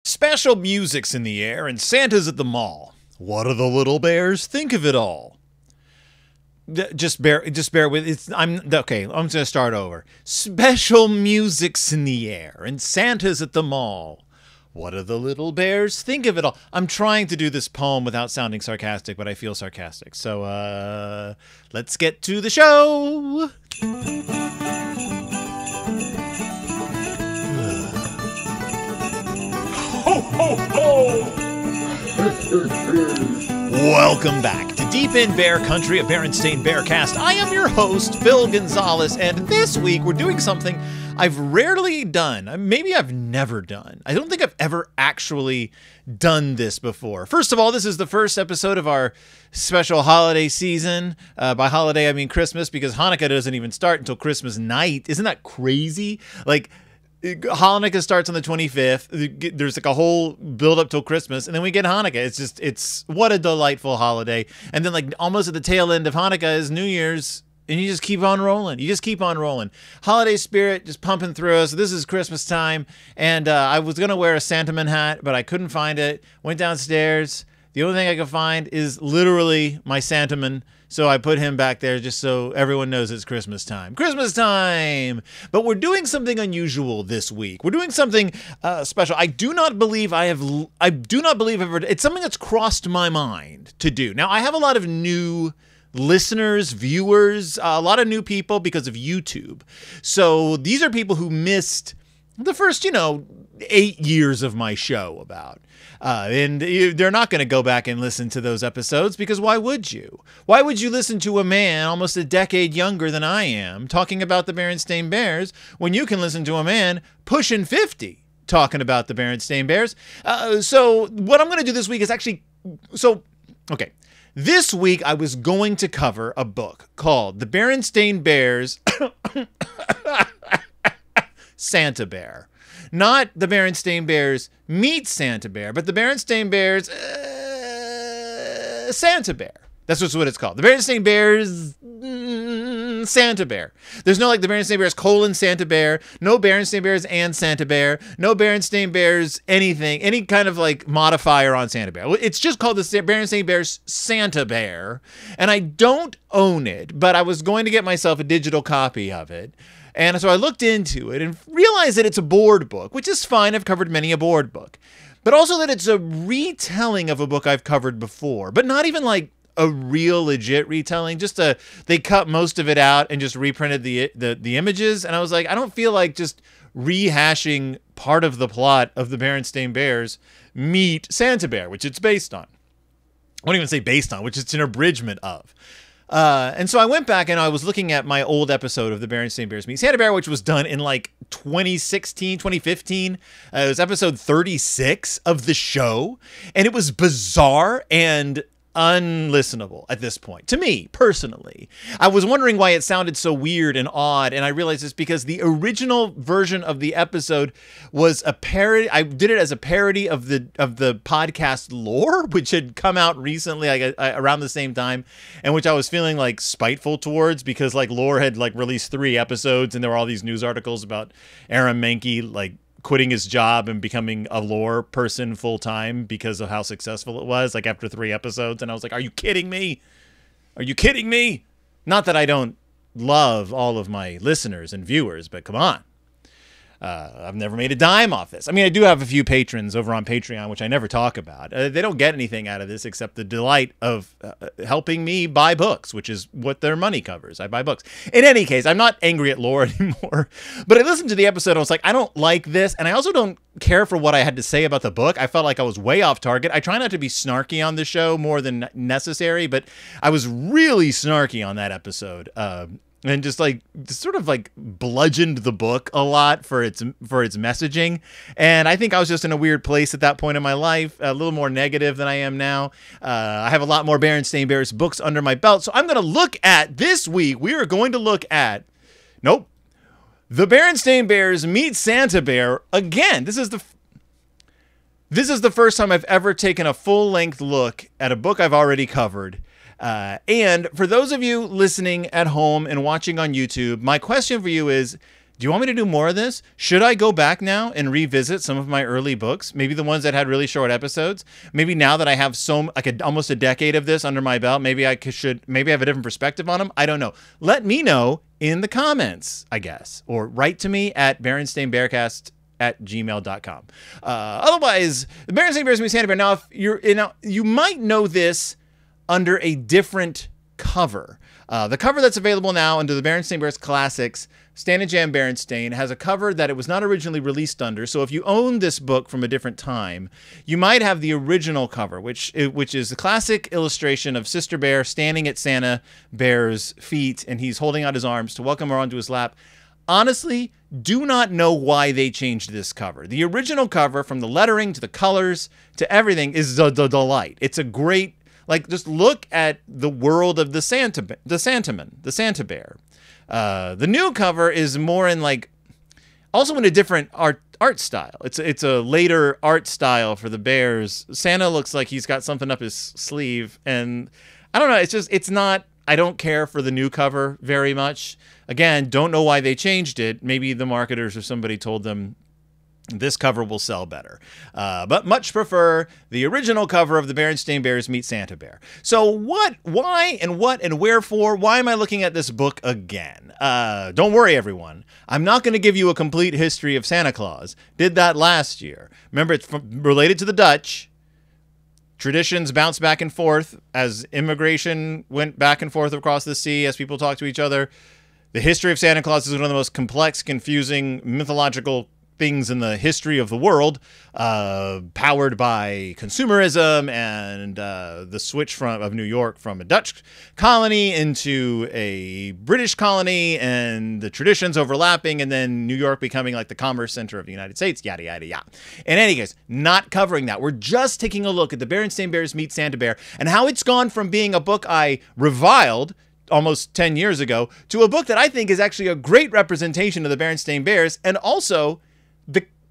Special music's in the air and Santa's at the mall. What do the little bears think of it all? Just bear with it. I'm just gonna start over. Special music's in the air and Santa's at the mall. What do the little bears think of it all? I'm trying to do this poem without sounding sarcastic, but I feel sarcastic. So let's get to the show. Ho, ho, ho! Welcome back to Deep in Bear Country, a Berenstain Bearcast. I am your host, Phil Gonzalez, and this week we're doing something I've rarely done. Maybe I've never done. I don't think I've ever actually done this before. First of all, this is the first episode of our special holiday season. By holiday, I mean Christmas, because Hanukkah doesn't even start until Christmas night. Isn't that crazy? Like, Hanukkah starts on the 25th. There's like a whole build up till Christmas, and then we get Hanukkah. It's what a delightful holiday. And then like almost at the tail end of Hanukkah is New Year's, and you just keep on rolling. You just keep on rolling. Holiday spirit just pumping through us. This is Christmas time, and I was gonna wear a Santaman hat, but I couldn't find it. Went downstairs. The only thing I could find is literally my Santaman. So I put him back there just so everyone knows it's Christmas time. Christmas time! But we're doing something unusual this week. We're doing something special. I do not believe it's something that's crossed my mind to do. Now, I have a lot of new listeners, viewers, a lot of new people because of YouTube. So these are people who missed the first, 8 years of my show about. And they're not going to go back and listen to those episodes because why would you? Why would you listen to a man almost a decade younger than I am talking about the Berenstain Bears when you can listen to a man pushing 50 talking about the Berenstain Bears? So what I'm going to do this week is okay. This week I was going to cover a book called The Berenstain Bears Santa Bear. Not the Berenstain Bears meet Santa Bear, but the Berenstain Bears Santa Bear. That's just what it's called. The Berenstain Bears Santa Bear. There's no like the Berenstain Bears : Santa Bear. No Berenstain Bears and Santa Bear. No Berenstain Bears anything. Any kind of like modifier on Santa Bear. It's just called the Berenstain Bears Santa Bear. And I don't own it, but I was going to get myself a digital copy of it. And so I looked into it and realized that it's a board book, which is fine. I've covered many a board book. But also that it's a retelling of a book I've covered before, but not even like a real legit retelling. They cut most of it out and just reprinted the images. And I was like, I don't feel like just rehashing part of the plot of the Berenstain Bears meet Santa Bear, which it's based on. I won't even say based on, which it's an abridgment of. And so I went back and I was looking at my old episode of the Berenstain Bears Meet Santa Bear, which was done in like 2016, 2015. It was episode 36 of the show. And it was bizarre and unlistenable at this point, to me, personally. I was wondering why it sounded so weird and odd, and I realized it's because the original version of the episode was a parody. I did it as a parody of the podcast Lore, which had come out recently, like around the same time, and which I was feeling like spiteful towards because like Lore had like released 3 episodes, and there were all these news articles about Aaron Mahnke like quitting his job and becoming a lore person full time because of how successful it was, like after 3 episodes. And I was like, are you kidding me? Are you kidding me? Not that I don't love all of my listeners and viewers, but come on. I've never made a dime off this. I mean, I do have a few patrons over on Patreon, which I never talk about. They don't get anything out of this except the delight of helping me buy books, which is what their money covers. I buy books. In any case, I'm not angry at Lore anymore. But I listened to the episode and I was like, I don't like this. And I also don't care for what I had to say about the book. I felt like I was way off target. I try not to be snarky on the show more than necessary, but I was really snarky on that episode. And just sort of bludgeoned the book a lot for its messaging. And I think I was just in a weird place at that point in my life, a little more negative than I am now. I have a lot more Berenstain Bears books under my belt. So I'm going to look at this week. We are going to look at, The Berenstain Bears Meet Santa Bear again. This is the first time I've ever taken a full-length look at a book I've already covered. And for those of you listening at home and watching on YouTube, my question for you is, Do you want me to do more of this? Should I go back now and revisit some of my early books? Maybe the ones that had really short episodes. Maybe now that I have almost a decade of this under my belt, maybe I have a different perspective on them. I don't know. Let me know in the comments, I guess, or write to me at berenstainbearcast@gmail.com. Otherwise, the Berenstain Bears meet Santa Bear. Now, you might know this under a different cover. The cover that's available now under the Berenstain Bears Classics, Stan and Jan Berenstain, has a cover that it was not originally released under. So if you own this book from a different time, you might have the original cover, which is the classic illustration of Sister Bear standing at Santa Bear's feet, and he's holding out his arms to welcome her onto his lap. Honestly, do not know why they changed this cover. The original cover, from the lettering to the colors to everything, is the delight. It's a great, just look at the world of the Santa Bear. The new cover is more in also in a different art style. It's a later art style for the bears. Santa looks like he's got something up his sleeve, and I don't know. It's not. I don't care for the new cover very much. Again, don't know why they changed it. Maybe the marketers or somebody told them this cover will sell better. But much prefer the original cover of the Berenstain Bears Meet Santa Bear. So why, and wherefore? Why am I looking at this book again? Don't worry, everyone. I'm not going to give you a complete history of Santa Claus. Did that last year. Remember, it's related to the Dutch. Traditions bounce back and forth as immigration went back and forth across the sea, as people talk to each other. The history of Santa Claus is one of the most complex, confusing, mythological things in the history of the world, powered by consumerism and the switch of New York from a Dutch colony into a British colony, and the traditions overlapping, and then New York becoming like the commerce center of the United States, yada, yada, yada. In any case, not covering that. We're just taking a look at the Berenstain Bears Meet Santa Bear and how it's gone from being a book I reviled almost 10 years ago to a book that I think is actually a great representation of the Berenstain Bears, and also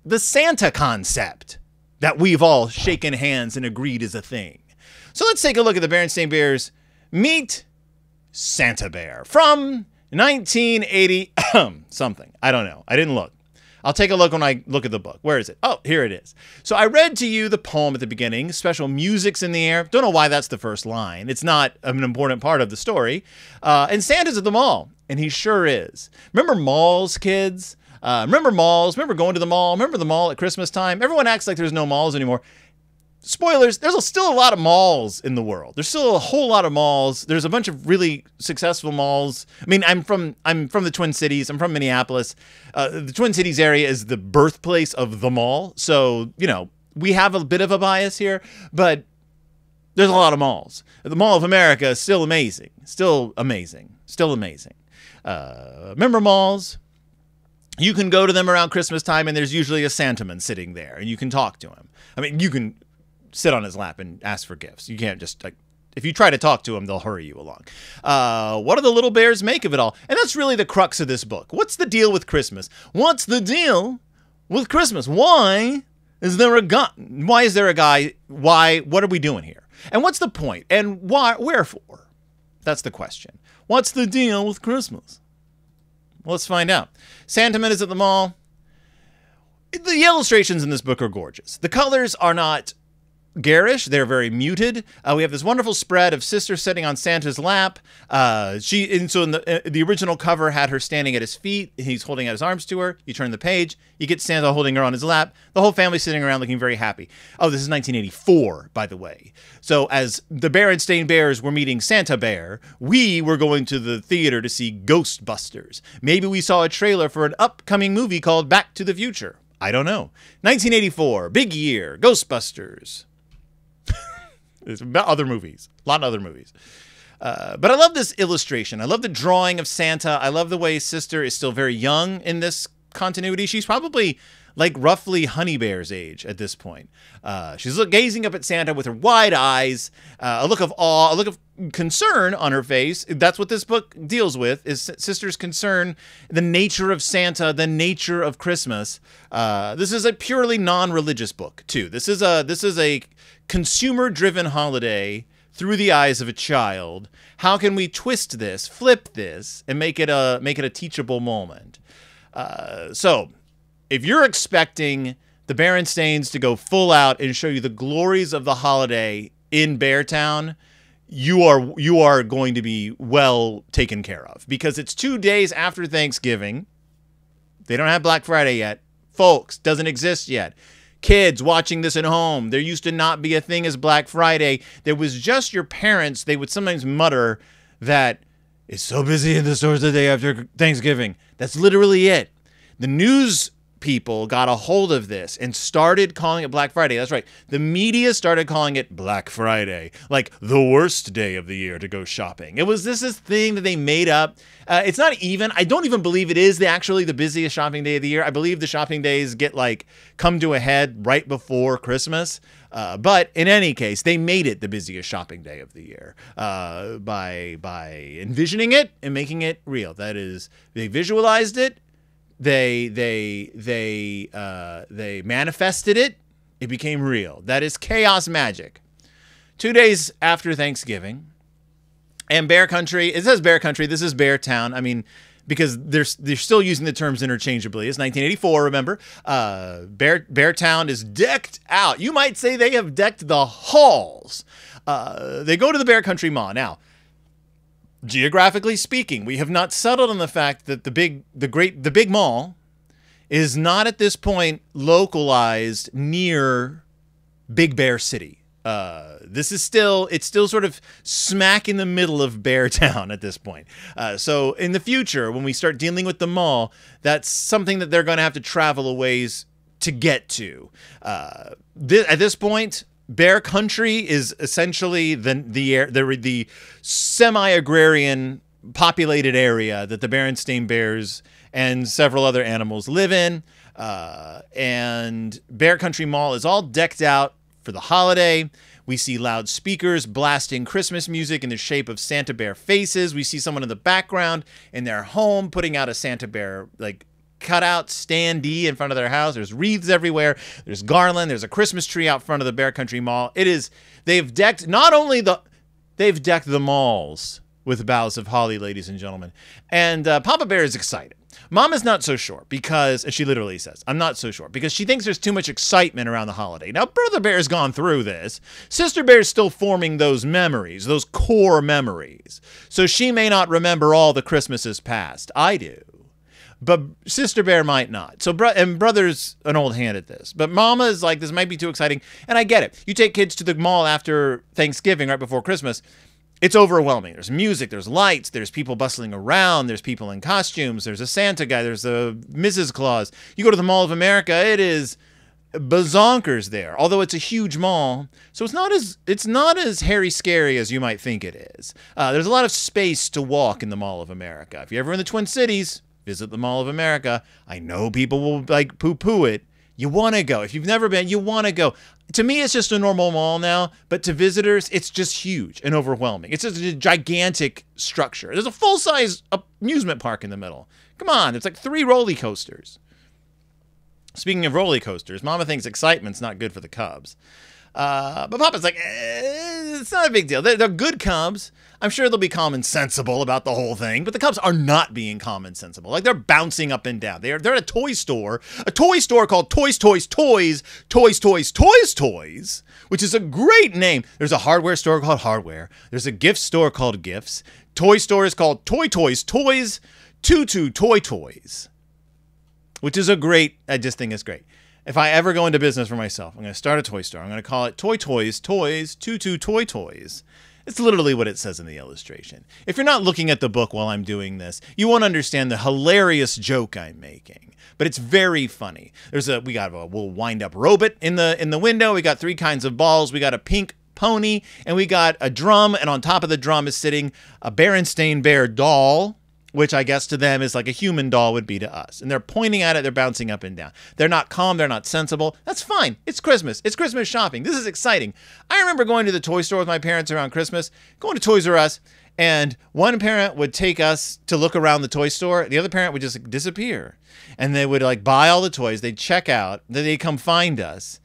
the Santa concept that we've all shaken hands and agreed is a thing. So let's take a look at the Berenstain Bears Meet Santa Bear from 1980 something. I don't know. I didn't look. I'll take a look when I look at the book. Where is it? Oh, here it is. So I read to you the poem at the beginning. Special music's in the air. Don't know why that's the first line. It's not an important part of the story. And Santa's at the mall, and he sure is. Remember malls, kids? Remember malls? Remember going to the mall? Remember the mall at Christmas time? Everyone acts like there's no malls anymore. Spoilers, there's still a lot of malls in the world. There's still a whole lot of malls. There's a bunch of really successful malls. I mean, I'm from the Twin Cities. I'm from Minneapolis. The Twin Cities area is the birthplace of the mall. So, we have a bit of a bias here, but there's a lot of malls. The Mall of America is still amazing. Still amazing. Still amazing. Remember malls? You can go to them around Christmas time, and there's usually a Santaman sitting there, and you can talk to him. I mean, you can sit on his lap and ask for gifts. You can't just, if you try to talk to him, they'll hurry you along. What do the little bears make of it all? And that's really the crux of this book. What's the deal with Christmas? What's the deal with Christmas? Why is there a guy? Why is there a guy? Why? What are we doing here? And what's the point? And why? Wherefore? That's the question. What's the deal with Christmas? Let's find out. Santaman is at the mall. The illustrations in this book are gorgeous. The colors are not garish. They're very muted. We have this wonderful spread of Sister sitting on Santa's lap. So in the original cover had her standing at his feet. He's holding out his arms to her. You turn the page. You get Santa holding her on his lap. The whole family sitting around looking very happy. Oh, this is 1984, by the way. So as the Berenstain Bears were meeting Santa Bear, we were going to the theater to see Ghostbusters. Maybe we saw a trailer for an upcoming movie called Back to the Future. I don't know. 1984, big year, Ghostbusters. There's other movies, a lot of other movies. But I love this illustration. I love the drawing of Santa. I love the way Sister is still very young in this continuity. She's probably roughly Honey Bear's age at this point. She's gazing up at Santa with her wide eyes, a look of awe, a look of concern on her face. That's what this book deals with, is Sister's concern, the nature of Santa, the nature of Christmas. This is a purely non-religious book, too. This is a consumer-driven holiday through the eyes of a child. How can we twist this, flip this, and make it a teachable moment? So if you're expecting the Berenstains to go full out and show you the glories of the holiday in Beartown, you are going to be well taken care of, because it's 2 days after Thanksgiving. They don't have Black Friday yet. Folks, doesn't exist yet. Kids watching this at home, there used to not be a thing as Black Friday. There was just your parents. They would sometimes mutter that it's so busy in the stores the day after Thanksgiving. That's literally it. The news people got a hold of this and started calling it Black Friday. That's right. The media started calling it Black Friday, like the worst day of the year to go shopping. It was this thing that they made up. It's not even, I don't even believe it is actually the busiest shopping day of the year. I believe the shopping days come to a head right before Christmas. But in any case, they made it the busiest shopping day of the year by envisioning it and making it real. That is, they visualized it. They manifested it. It became real. That is chaos magic. 2 days after Thanksgiving, and Bear Country. It says Bear Country. This is Beartown. I mean, because they're still using the terms interchangeably. It's 1984. Remember, Beartown is decked out. You might say they have decked the halls. They go to the Bear Country Mall now. Geographically speaking, we have not settled on the fact that the big mall is not at this point localized near Big Bear City. It's still sort of smack in the middle of Beartown at this point. So in the future, when we start dealing with the mall, that's something that they're going to have to travel a ways to get to. At this point, Bear Country is essentially the semi-agrarian populated area that the Berenstain Bears and several other animals live in. And Bear Country Mall is all decked out for the holiday. We see loudspeakers blasting Christmas music in the shape of Santa Bear faces. We see someone in the background in their home putting out a Santa Bear cutout standee in front of their house. There's wreaths everywhere. There's garland. There's a Christmas tree out front of the Bear Country Mall. They've decked the malls with boughs of holly, ladies and gentlemen. And Papa Bear is excited. Mama's not so sure because, and she literally says, I'm not so sure, because she thinks there's too much excitement around the holiday. Now, Brother Bear's gone through this. Sister Bear's still forming those memories, those core memories. So she may not remember all the Christmases past. I do. But Sister Bear might not. So, and Brother's an old hand at this. But Mama is like, this might be too exciting. And I get it. You take kids to the mall after Thanksgiving, right before Christmas, it's overwhelming. There's music, there's lights, there's people bustling around, there's people in costumes, there's a Santa guy, there's a Mrs. Claus. You go to the Mall of America, it is bazonkers there, although it's a huge mall. So it's not as hairy scary as you might think it is. There's a lot of space to walk in the Mall of America. If you're ever in the Twin Cities, visit the Mall of America. I know people will poo-poo it. You want to go. If you've never been, you want to go. To me, it's just a normal mall now, but to visitors, it's just huge and overwhelming. It's just a gigantic structure. There's a full-size amusement park in the middle. Come on, it's like 3 roller coasters. Speaking of roller coasters, Mama thinks excitement's not good for the cubs. But Papa's like, it's not a big deal. They're good cubs. I'm sure they'll be calm and sensible about the whole thing, but the cubs are not being calm and sensible. Like, they're bouncing up and down. They're at a toy store called Toys, which is a great name. There's a hardware store called Hardware. There's a gift store called Gifts. Toy store is called Toys, Toy Toys, which is I just think it's great. If I ever go into business for myself, I'm going to start a toy store. I'm going to call it Toy Toys, Toy Toys. It's literally what it says in the illustration. If you're not looking at the book while I'm doing this, you won't understand the hilarious joke I'm making. But it's very funny. We got a little wind-up robot in the window. We got 3 kinds of balls. We got a pink pony, and we got a drum. And on top of the drum is sitting a Berenstain Bear doll, which I guess to them is like a human doll would be to us. And they're pointing at it. They're bouncing up and down. They're not calm. They're not sensible. That's fine. It's Christmas. It's Christmas shopping. This is exciting. I remember going to the toy store with my parents around Christmas, going to Toys R Us, and one parent would take us to look around the toy store. The other parent would just disappear. And they would buy all the toys. They'd check out. Then they'd come find us.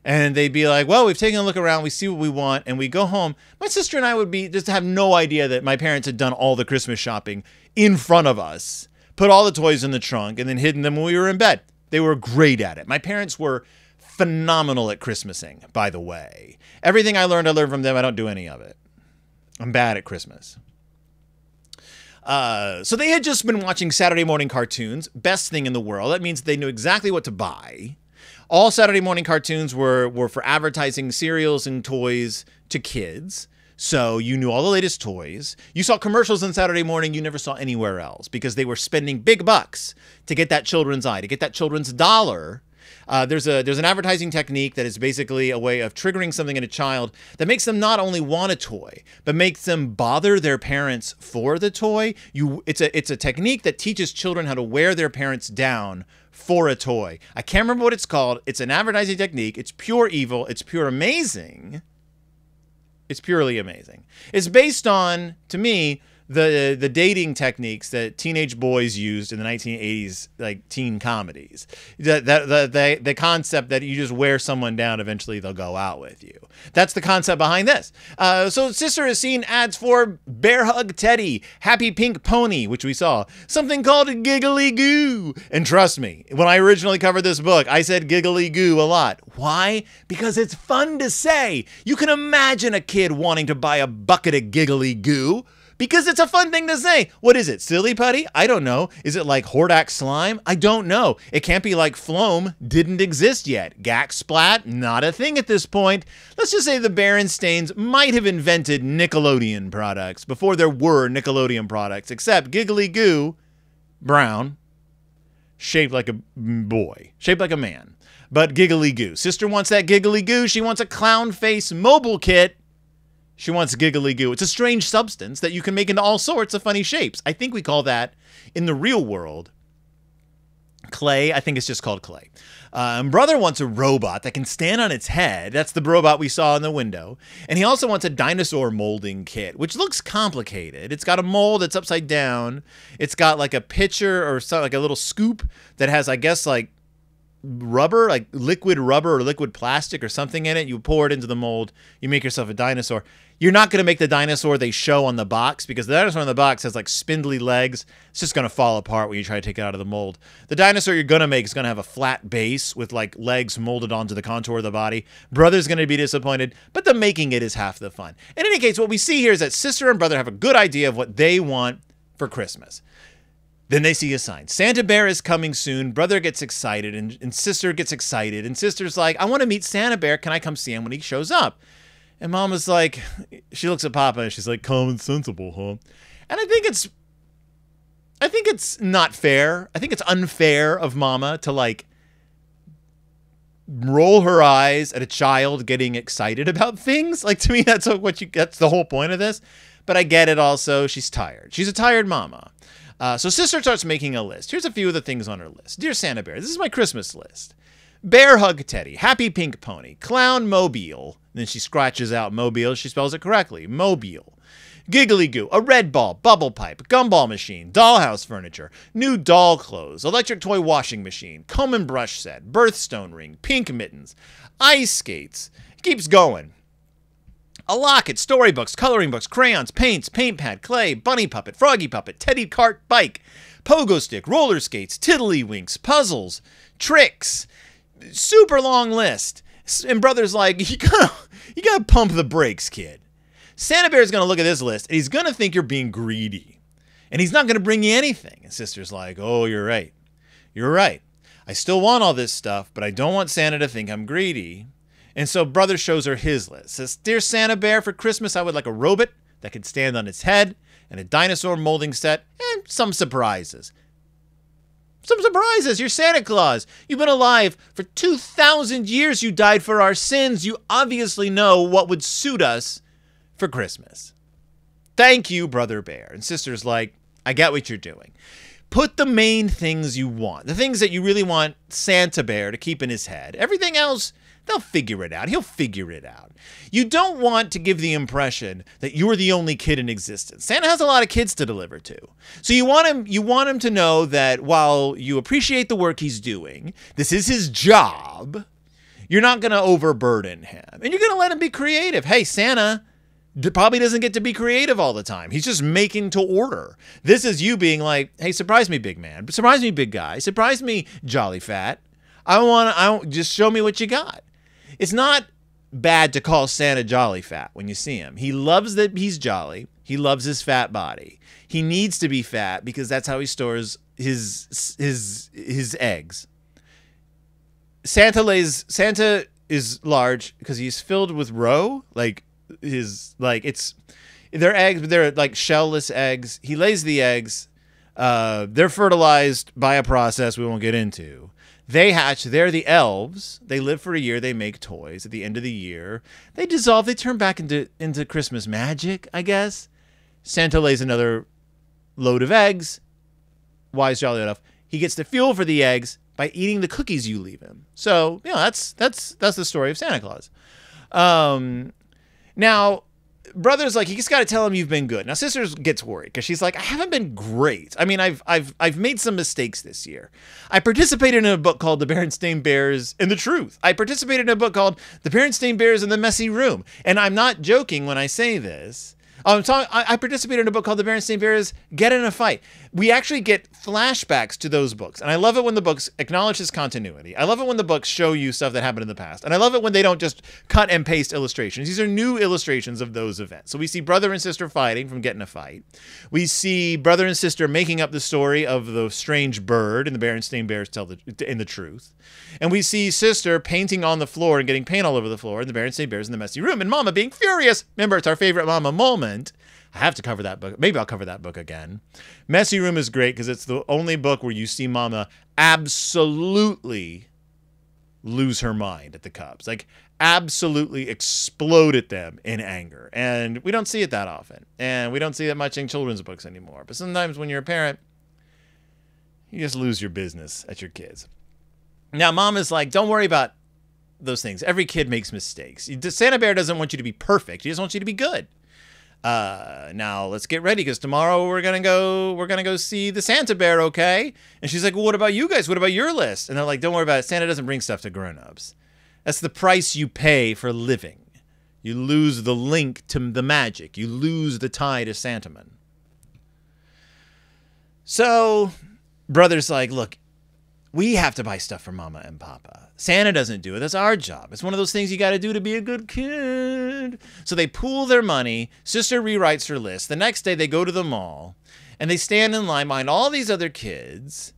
And they'd be like, well, we've taken a look around. We see what we want. And we go home. My sister and I would just have no idea that my parents had done all the Christmas shopping in front of us put all the toys in the trunk, and then hidden them when we were in bed. They were great at it. My parents were phenomenal at Christmasing, by the way. Everything I learned from them. I don't do any of it. I'm bad at Christmas. So they had just been watching Saturday morning cartoons. Best thing in the world. That means they knew exactly what to buy. All Saturday morning cartoons were for advertising cereals and toys to kids. So you knew all the latest toys. You saw commercials on Saturday morning you never saw anywhere else because they were spending big bucks to get that children's eye, to get that children's dollar. There's an advertising technique that is basically a way of triggering something in a child that makes them not only want a toy, but makes them bother their parents for the toy. It's a technique that teaches children how to wear their parents down for a toy. I can't remember what it's called. It's an advertising technique. It's pure evil. It's pure amazing. It's purely amazing. It's based on, to me, the dating techniques that teenage boys used in the 1980s, like teen comedies. The concept that you just wear someone down, eventually they'll go out with you. That's the concept behind this. So Sister has seen ads for Bear Hug Teddy, Happy Pink Pony, which we saw, something called Giggly Goo. And trust me, when I originally covered this book, I said Giggly Goo a lot. Why? Because it's fun to say. You can imagine a kid wanting to buy a bucket of Giggly Goo. Because it's a fun thing to say. What is it? Silly putty? I don't know. Is it like Hordak slime? I don't know. It can't be like Floam. Didn't exist yet. Gack Splat? Not a thing at this point. Let's just say the Berenstains might have invented Nickelodeon products before there were Nickelodeon products, except Giggly Goo, brown, shaped like a boy, shaped like a man, but Giggly Goo. Sister wants that Giggly Goo. She wants a clown face mobile kit. She wants Giggly Goo. It's a strange substance that you can make into all sorts of funny shapes. I think we call that, in the real world, clay. I think it's just called clay. And Brother wants a robot that can stand on its head. That's the robot we saw in the window. And he also wants a dinosaur molding kit, which looks complicated. It's got a mold that's upside down. It's got like a pitcher or something, like a little scoop that has, I guess, like rubber, like liquid rubber or liquid plastic or something in it. You pour it into the mold. You make yourself a dinosaur. You're not going to make the dinosaur they show on the box because the dinosaur on the box has like spindly legs. It's just going to fall apart when you try to take it out of the mold. The dinosaur you're going to make is going to have a flat base with like legs molded onto the contour of the body. Brother's going to be disappointed, but the making it is half the fun. In any case, what we see here is that Sister and Brother have a good idea of what they want for Christmas. Then they see a sign. Santa Bear is coming soon. Brother gets excited and Sister gets excited. And Sister's like, I want to meet Santa Bear. Can I come see him when he shows up? And Mama's like, she looks at Papa and she's like, common sensible, huh? And I think it's not fair. I think it's unfair of Mama to like roll her eyes at a child getting excited about things. Like, to me, that's the whole point of this. But I get it also. She's tired. She's a tired Mama. So Sister starts making a list. Here's a few of the things on her list. Dear Santa Bear, this is my Christmas list. Bear Hug Teddy, Happy Pink Pony, Clown Mobile. Then she scratches out Mobile. She spells it correctly. Mobile. Giggly Goo, a red ball, bubble pipe, gumball machine, dollhouse furniture, new doll clothes, electric toy washing machine, comb and brush set, birthstone ring, pink mittens, ice skates. It keeps going. A locket, storybooks, coloring books, crayons, paints, paint pad, clay, bunny puppet, froggy puppet, teddy cart bike, pogo stick, roller skates, tiddlywinks, puzzles, tricks. Super long list. And Brother's like, you gotta pump the brakes, kid. Santa Bear's gonna look at this list and he's gonna think you're being greedy. And he's not gonna bring you anything. And Sister's like, oh, you're right. You're right. I still want all this stuff, but I don't want Santa to think I'm greedy. And so Brother shows her his list. Says, Dear Santa Bear, for Christmas I would like a robot that can stand on its head and a dinosaur molding set and some surprises. Some surprises. You're Santa Claus. You've been alive for 2,000 years. You died for our sins. You obviously know what would suit us for Christmas. Thank you, Brother Bear. And Sister's like, I get what you're doing. Put the main things you want. The things that you really want Santa Bear to keep in his head. Everything else, they'll figure it out. He'll figure it out. You don't want to give the impression that you're the only kid in existence. Santa has a lot of kids to deliver to. So you want him to know that while you appreciate the work he's doing, this is his job, you're not going to overburden him. And you're going to let him be creative. Hey, Santa, probably doesn't get to be creative all the time. He's just making to order. This is you being like, hey, surprise me, big man. Surprise me, big guy. Surprise me, jolly fat. I just show me what you got. It's not bad to call Santa jolly fat when you see him. He loves that he's jolly. He loves his fat body. He needs to be fat because that's how he stores his eggs. Santa is large because he's filled with roe, they're eggs, but they're like shellless eggs. He lays the eggs. They're fertilized by a process we won't get into. They hatch. They're the elves. They live for a year. They make toys. At the end of the year, they dissolve. They turn back into Christmas magic, I guess. Santa lays another load of eggs. Wise, jolly enough. He gets the fuel for the eggs by eating the cookies you leave him. So, that's the story of Santa Claus. Now, brother's like, you just got to tell him you've been good. Now, sister gets worried because she's like, I haven't been great. I mean, I've made some mistakes this year. I participated in a book called The Berenstain Bears and the Truth. I participated in a book called The Berenstain Bears in the Messy Room. And I'm not joking when I say this. I participated in a book called The Berenstain Bears Get in a Fight. We actually get flashbacks to those books. And I love it when the books acknowledge his continuity. I love it when the books show you stuff that happened in the past. And I love it when they don't just cut and paste illustrations. These are new illustrations of those events. So we see brother and sister fighting from Get in a Fight. We see brother and sister making up the story of the strange bird and the Berenstain Bears tell the truth. And we see sister painting on the floor and getting paint all over the floor and the Berenstain Bears in the messy room. And mama being furious. Remember, it's our favorite mama moment. I have to cover that book. Maybe I'll cover that book again. Messy Room is great because it's the only book where you see mama absolutely lose her mind at the Cubs. Like, absolutely explode at them in anger. And we don't see it that often. And we don't see that much in children's books anymore. But sometimes when you're a parent, you just lose your business at your kids. Now, mom is like, don't worry about those things. Every kid makes mistakes. Santa Bear doesn't want you to be perfect. He just wants you to be good. Now let's get ready because tomorrow we're gonna go see the Santa Bear, okay? And she's like, well, what about you guys? What about your list? And they're like, don't worry about it. Santa doesn't bring stuff to grown-ups. That's the price you pay for living. You lose the link to the magic. You lose the tie to Santaman. So brother's like, look, we have to buy stuff for mama and papa. Santa doesn't do it. That's our job. It's one of those things you got to do to be a good kid. So they pool their money. Sister rewrites her list. The next day they go to the mall and they stand in line behind all these other kids.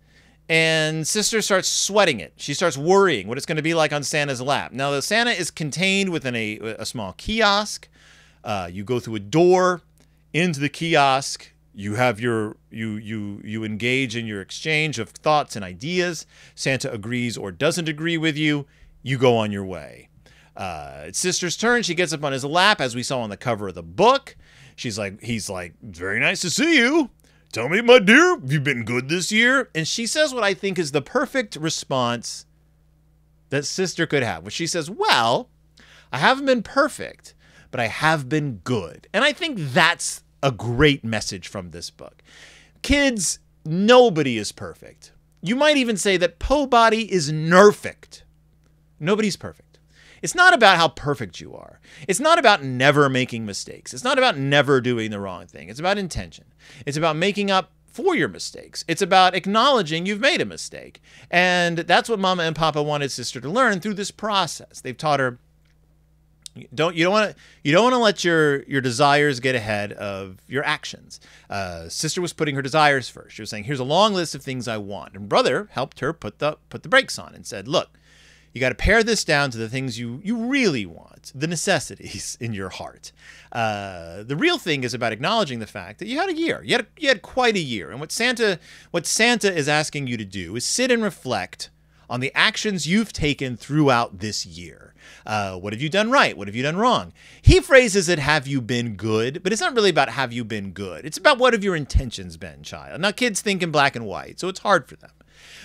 And sister starts sweating it. She starts worrying what it's going to be like on Santa's lap. Now, the Santa is contained within a small kiosk. You go through a door into the kiosk. You have you engage in your exchange of thoughts and ideas. Santa agrees or doesn't agree with you. You go on your way. It's sister's turn. She gets up on his lap, as we saw on the cover of the book. He's like, very nice to see you. Tell me, my dear, have you been good this year? And she says what I think is the perfect response that sister could have. Which she says, well, I haven't been perfect, but I have been good. And I think that's a great message from this book. Kids, nobody is perfect. You might even say that Po Body is nerfect. Nobody's perfect. It's not about how perfect you are. It's not about never making mistakes. It's not about never doing the wrong thing. It's about intention. It's about making up for your mistakes. It's about acknowledging you've made a mistake. And that's what Mama and Papa wanted sister to learn through this process. They've taught her, you don't want to let your desires get ahead of your actions. Sister was putting her desires first. She was saying, here's a long list of things I want. And brother helped her put the brakes on and said, look, you got to pare this down to the things you really want, the necessities in your heart. The real thing is about acknowledging the fact that you had a year. You had quite a year. And what Santa is asking you to do is sit and reflect on the actions you've taken throughout this year. What have you done right? What have you done wrong? He phrases it, have you been good? But it's not really about have you been good. It's about what have your intentions been, child. Now, kids think in black and white, so it's hard for them.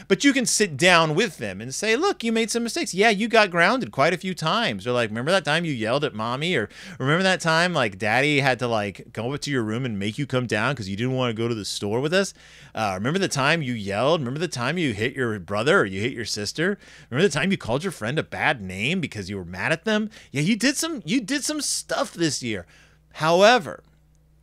But you can sit down with them and say, look, you made some mistakes. Yeah, you got grounded quite a few times. Or like, remember that time you yelled at mommy? Or remember that time like daddy had to like go up to your room and make you come down because you didn't want to go to the store with us? Remember the time you yelled? Remember the time you hit your brother or you hit your sister? Remember the time you called your friend a bad name because you were mad at them? Yeah, you did some stuff this year. However,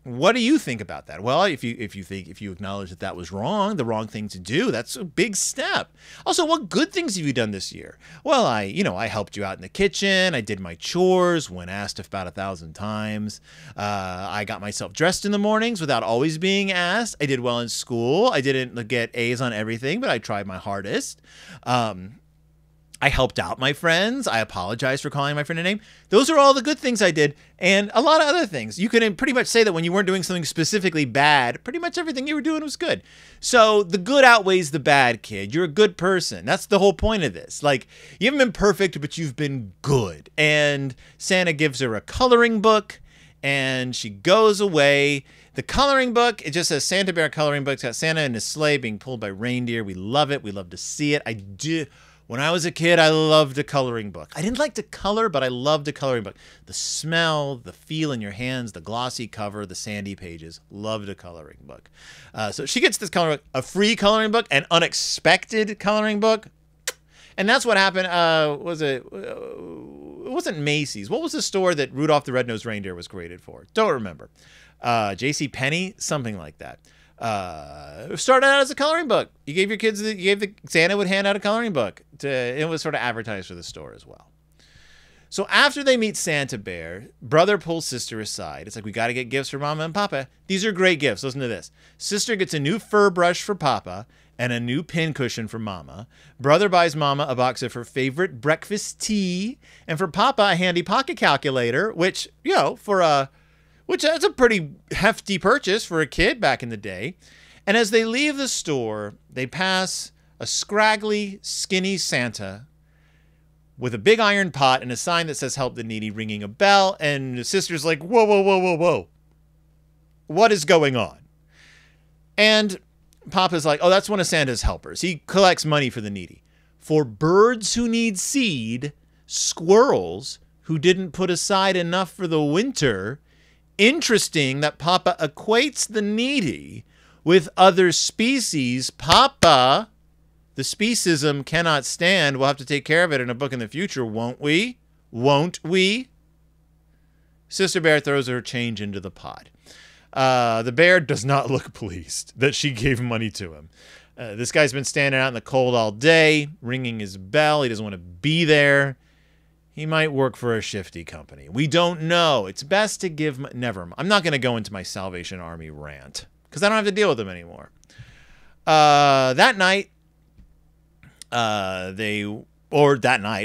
what do you think about that? Well, if you acknowledge that that was wrong, the wrong thing to do, that's a big step. Also, what good things have you done this year? Well, I helped you out in the kitchen. I did my chores when asked about 1,000 times. I got myself dressed in the mornings without always being asked. I did well in school. I didn't get A's on everything, but I tried my hardest. I helped out my friends. I apologized for calling my friend a name. Those are all the good things I did, and a lot of other things. You can pretty much say that when you weren't doing something specifically bad, pretty much everything you were doing was good. So the good outweighs the bad, kid. You're a good person. That's the whole point of this. Like, you haven't been perfect, but you've been good. And Santa gives her a coloring book, and she goes away. The coloring book, it just says Santa Bear coloring book. It's got Santa in his sleigh being pulled by reindeer. We love it. We love to see it. I do. When I was a kid, I loved a coloring book. I didn't like to color, but I loved a coloring book. The smell, the feel in your hands, the glossy cover, the sandy pages. Loved a coloring book. So she gets this coloring book, a free coloring book, an unexpected coloring book. And that's what happened. It wasn't Macy's. What was the store that Rudolph the Red-Nosed Reindeer was created for? Don't remember. J.C. Penney, something like that. Started out as a coloring book. You gave your kids, Santa would hand out a coloring book. It was sort of advertised for the store as well. So after they meet Santa Bear, brother pulls sister aside. It's like, we got to get gifts for Mama and Papa. These are great gifts. Listen to this. Sister gets a new fur brush for Papa and a new pin cushion for Mama. Brother buys Mama a box of her favorite breakfast tea. And for Papa, a handy pocket calculator, which, that's a pretty hefty purchase for a kid back in the day. And as they leave the store, they pass a scraggly, skinny Santa with a big iron pot and a sign that says help the needy, ringing a bell. And the sister's like, whoa, whoa, whoa, whoa, whoa. What is going on? And Papa's like, oh, that's one of Santa's helpers. He collects money for the needy. For birds who need seed, squirrels who didn't put aside enough for the winter. Interesting that Papa equates the needy with other species. Papa, the speciesism cannot stand. We'll have to take care of it in a book in the future, won't we? Won't we? Sister Bear throws her change into the pot. The bear does not look pleased that she gave money to him. This guy's been standing out in the cold all day, ringing his bell. He doesn't want to be there. He might work for a shifty company. We don't know. It's best to give... Never mind. I'm not going to go into my Salvation Army rant because I don't have to deal with them anymore. That night,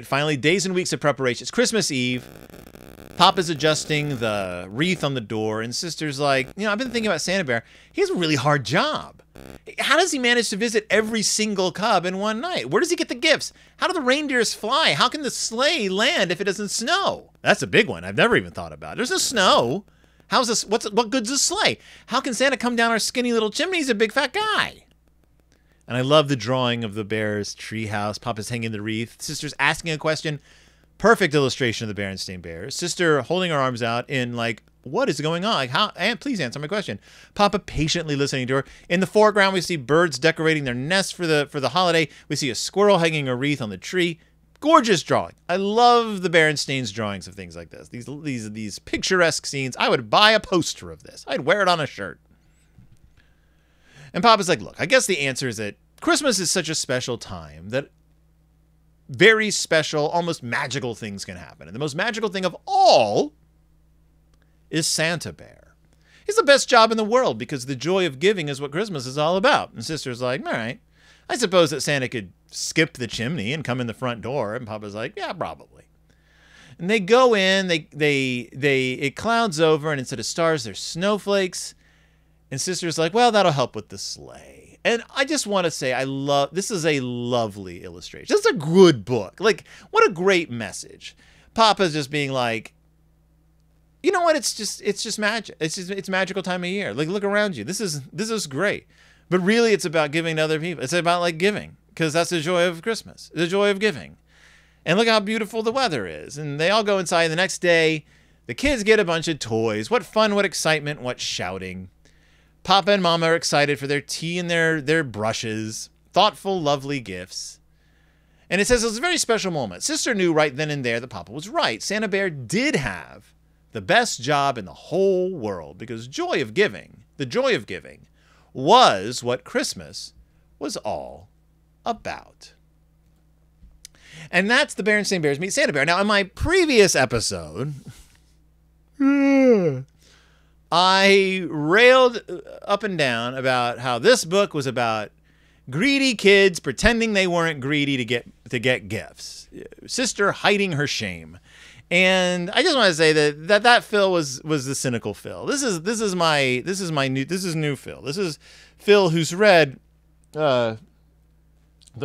finally, days and weeks of preparation. It's Christmas Eve. Papa's adjusting the wreath on the door, and Sister's like, I've been thinking about Santa Bear. He has a really hard job. How does he manage to visit every single cub in one night? Where does he get the gifts? How do the reindeers fly? How can the sleigh land if it doesn't snow? That's a big one. I've never even thought about. There's no snow. How's this? What good's a sleigh? How can Santa come down our skinny little chimney? He's a big fat guy. And I love the drawing of the bear's treehouse. Papa's hanging the wreath. Sister's asking a question. Perfect illustration of the Berenstain Bears. Sister holding her arms out in like, what is going on? Like, how? Aunt, please answer my question. Papa patiently listening to her. In the foreground, we see birds decorating their nests for the holiday. We see a squirrel hanging a wreath on the tree. Gorgeous drawing. I love the Berenstain's drawings of things like this. These picturesque scenes. I would buy a poster of this. I'd wear it on a shirt. And Papa's like, look, I guess the answer is that Christmas is such a special time that very special, almost magical things can happen. And the most magical thing of all is Santa Bear. He's the best job in the world because the joy of giving is what Christmas is all about. And Sister's like, all right, I suppose that Santa could skip the chimney and come in the front door. And Papa's like, yeah, probably. And they go in, it clouds over, and instead of stars, there's snowflakes. And Sister's like, well, that'll help with the sleigh. And I just want to say, this is a lovely illustration. This is a good book. Like, what a great message. Papa's just being like, you know what? It's just magic. It's magical time of year. Like, look around you. This is great. But really, it's about giving to other people. It's about like giving, because that's the joy of Christmas, the joy of giving. And look how beautiful the weather is. And they all go inside. The next day, the kids get a bunch of toys. What fun, what excitement, what shouting. Papa and Mama are excited for their tea and their brushes. Thoughtful, lovely gifts. And it says it was a very special moment. Sister knew right then and there that Papa was right. Santa Bear did have the best job in the whole world, because joy of giving, the joy of giving, was what Christmas was all about. And that's the Berenstain Bears Meet Santa Bear. Now, in my previous episode, I railed up and down about how this book was about greedy kids pretending they weren't greedy to get gifts. Sister hiding her shame. And I just want to say that Phil was the cynical Phil. This is new Phil. This is Phil who's read the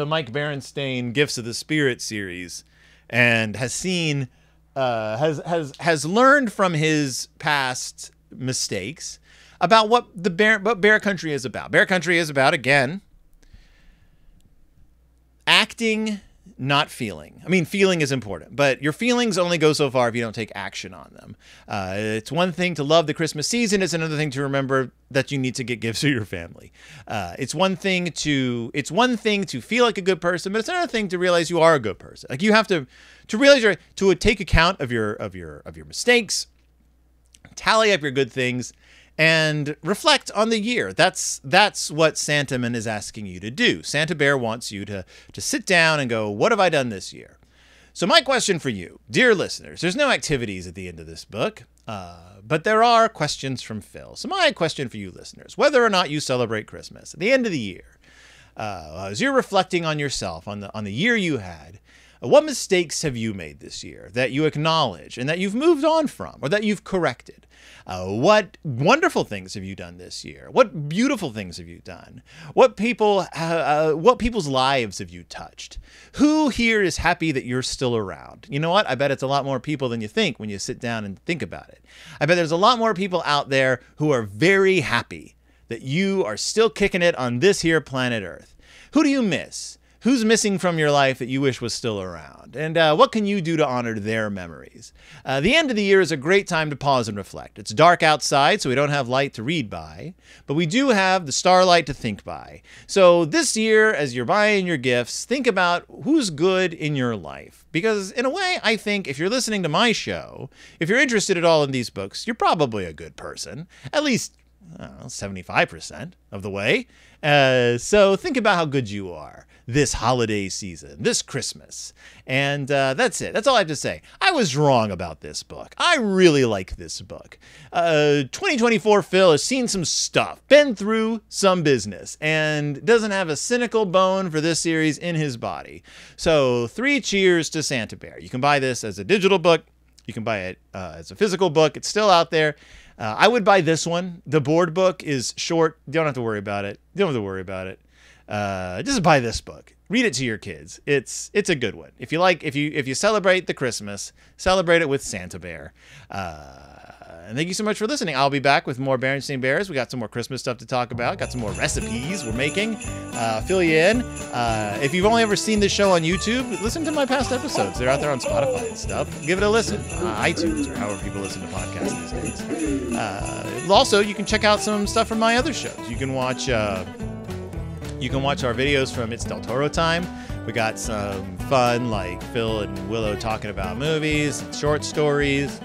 Mike Berenstain Gifts of the Spirit series and has seen has learned from his past mistakes about what Bear Country is about. Bear Country is about, again, acting, not feeling. I mean, feeling is important, but your feelings only go so far if you don't take action on them. It's one thing to love the Christmas season. It's another thing to remember that you need to get gifts to your family. It's one thing to feel like a good person, but it's another thing to realize you are a good person. Like, you have to realize to take account of your mistakes, tally up your good things, and reflect on the year. That's what Santaman is asking you to do. Santa Bear wants you to sit down and go, what have I done this year? So my question for you, dear listeners, there's no activities at the end of this book, but there are questions from Phil. So my question for you listeners, whether or not you celebrate Christmas, at the end of the year, as you're reflecting on yourself, on the year you had, what mistakes have you made this year that you acknowledge and that you've moved on from, or that you've corrected? What wonderful things have you done this year? What beautiful things have you done? What people's lives have you touched? Who here is happy that you're still around? You know what? I bet it's a lot more people than you think when you sit down and think about it. I bet there's a lot more people out there who are very happy that you are still kicking it on this here planet Earth. Who do you miss? Who's missing from your life that you wish was still around? And what can you do to honor their memories? The end of the year is a great time to pause and reflect. It's dark outside, so we don't have light to read by, but we do have the starlight to think by. So this year, as you're buying your gifts, think about who's good in your life. Because in a way, I think if you're listening to my show, if you're interested at all in these books, you're probably a good person. At least, I don't know, 75% of the way. So think about how good you are this holiday season, this Christmas. And that's it. That's all I have to say. I was wrong about this book. I really like this book. 2024 Phil has seen some stuff, been through some business, and doesn't have a cynical bone for this series in his body. So 3 cheers to Santa Bear. You can buy this as a digital book. You can buy it as a physical book. It's still out there. I would buy this one. The board book is short. You don't have to worry about it. You don't have to worry about it. Just buy this book. Read it to your kids. It's a good one. If you celebrate the Christmas, celebrate it with Santa Bear. And thank you so much for listening. I'll be back with more Berenstain Bears. We got some more Christmas stuff to talk about. Got some more recipes we're making. Fill you in. If you've only ever seen this show on YouTube, listen to my past episodes. They're out there on Spotify and stuff. Give it a listen. iTunes, or however people listen to podcasts these days. Also, you can check out some stuff from my other shows. You can watch our videos from It's Del Toro Time. We got some fun, like Phil and Willow talking about movies, short stories.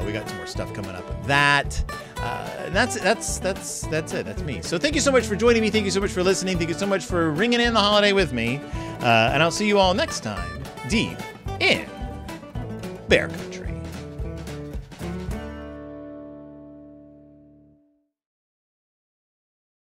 We got some more stuff coming up with that. And that's it. That's me. So thank you so much for joining me. Thank you so much for listening. Thank you so much for ringing in the holiday with me. And I'll see you all next time, deep in Bear Country.